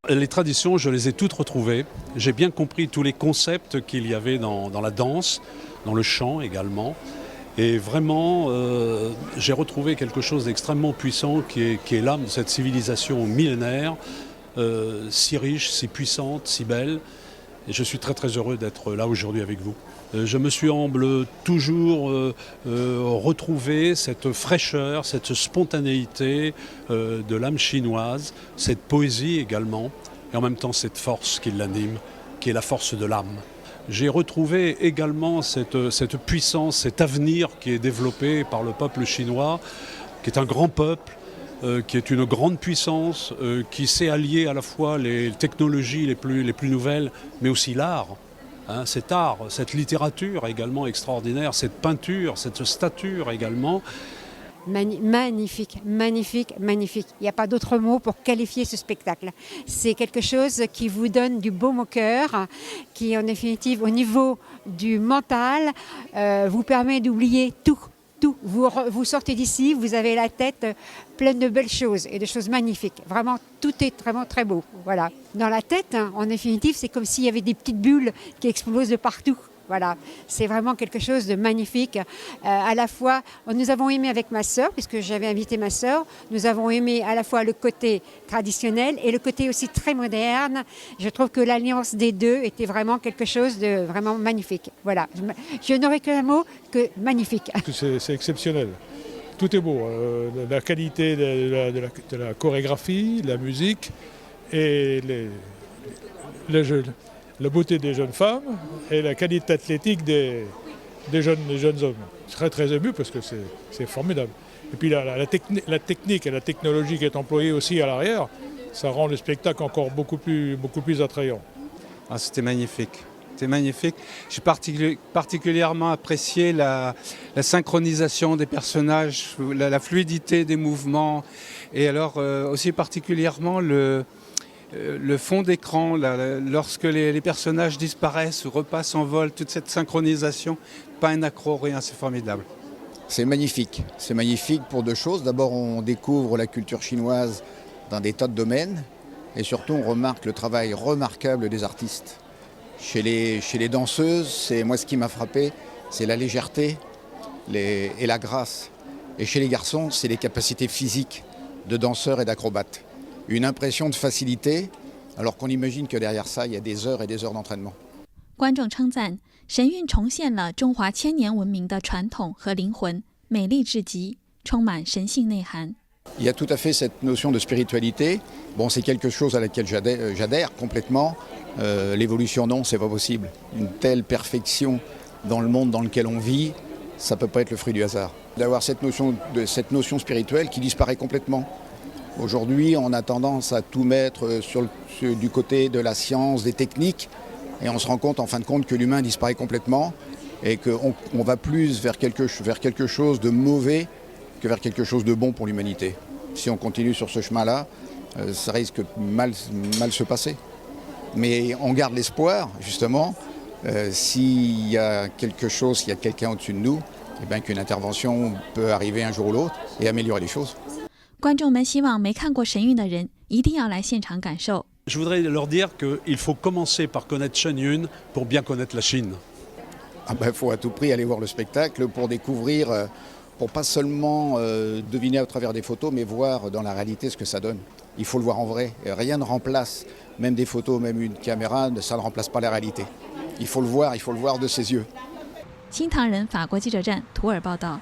Les traditions, je les ai toutes retrouvées. J'ai bien compris tous les concepts qu'il y avait dans la danse, dans le chant également. Et vraiment, j'ai retrouvé quelque chose d'extrêmement puissant qui est l'âme de cette civilisation millénaire, si riche, si puissante, si belle. Et je suis très très heureux d'être là aujourd'hui avec vous. Je me semble toujours retrouver cette fraîcheur, cette spontanéité de l'âme chinoise, cette poésie également, et en même temps cette force qui l'anime, qui est la force de l'âme. J'ai retrouvé également cette puissance, cet avenir qui est développé par le peuple chinois, qui est un grand peuple, qui est une grande puissance, qui sait allier à la fois les technologies les plus nouvelles, mais aussi l'art. Hein, cet art, cette littérature également extraordinaire, cette peinture, cette stature également. Magnifique, magnifique, magnifique. Il n'y a pas d'autre mot pour qualifier ce spectacle. C'est quelque chose qui vous donne du baume au cœur, qui en définitive au niveau du mental vous permet d'oublier tout. Tout. Vous sortez d'ici, vous avez la tête pleine de belles choses et de choses magnifiques. Vraiment, tout est vraiment très beau. Voilà. Dans la tête, hein, en définitive, c'est comme s'il y avait des petites bulles qui explosent de partout. Voilà, c'est vraiment quelque chose de magnifique. À la fois, nous avons aimé avec ma sœur, puisque j'avais invité ma sœur, nous avons aimé à la fois le côté traditionnel et le côté aussi très moderne. Je trouve que l'alliance des deux était vraiment quelque chose de vraiment magnifique. Voilà, je n'aurais qu'un mot que magnifique. C'est exceptionnel. Tout est beau. La qualité de la chorégraphie, la musique et les jeux. La beauté des jeunes femmes et la qualité athlétique des jeunes hommes. Je serais très ému parce que c'est formidable. Et puis la technique et la technologie qui est employée aussi à l'arrière, ça rend le spectacle encore beaucoup plus attrayant. Ah, c'était magnifique. C'était magnifique. J'ai particulièrement apprécié la synchronisation des personnages, la fluidité des mouvements et alors aussi particulièrement le fond d'écran, lorsque les personnages disparaissent ou repassent en vol, toute cette synchronisation, pas un accro, rien, c'est formidable. C'est magnifique pour deux choses. D'abord, on découvre la culture chinoise dans des tas de domaines et surtout, on remarque le travail remarquable des artistes. Chez les danseuses, moi ce qui m'a frappé, c'est la légèreté et la grâce. Et chez les garçons, c'est les capacités physiques de danseurs et d'acrobates. Une impression de facilité, alors qu'on imagine que derrière ça, il y a des heures et des heures d'entraînement. 观众称赞神韵重现了中华千年文明的传统和灵魂，美丽至极，充满神性内涵。 Il y a tout à fait cette notion de spiritualité. Bon, c'est quelque chose à laquelle j'adhère complètement. L'évolution, non, c'est pas possible. Une telle perfection dans le monde dans lequel on vit, ça peut pas être le fruit du hasard. D'avoir cette notion spirituelle qui disparaît complètement. Aujourd'hui, on a tendance à tout mettre du côté de la science, des techniques, et on se rend compte en fin de compte que l'humain disparaît complètement et qu'on va plus vers quelque chose de mauvais que vers quelque chose de bon pour l'humanité. Si on continue sur ce chemin-là, ça risque de mal se passer. Mais on garde l'espoir, justement, s'il y a quelqu'un au-dessus de nous, eh bien, qu'une intervention peut arriver un jour ou l'autre et améliorer les choses. 观众们希望没看过神韵的人一定要来现场感受。 Je voudrais leur dire qu'il faut commencer par connaître Shen Yun pour bien connaître la Chine. Ah ben, faut à tout prix aller voir le spectacle pour découvrir, pour pas seulement deviner à travers des photos, mais voir dans la réalité ce que ça donne. Il faut le voir en vrai. Et rien ne remplace, même des photos, même une caméra, ça ne remplace pas la réalité. Il faut le voir de ses yeux. 新唐人法国记者站图尔报道。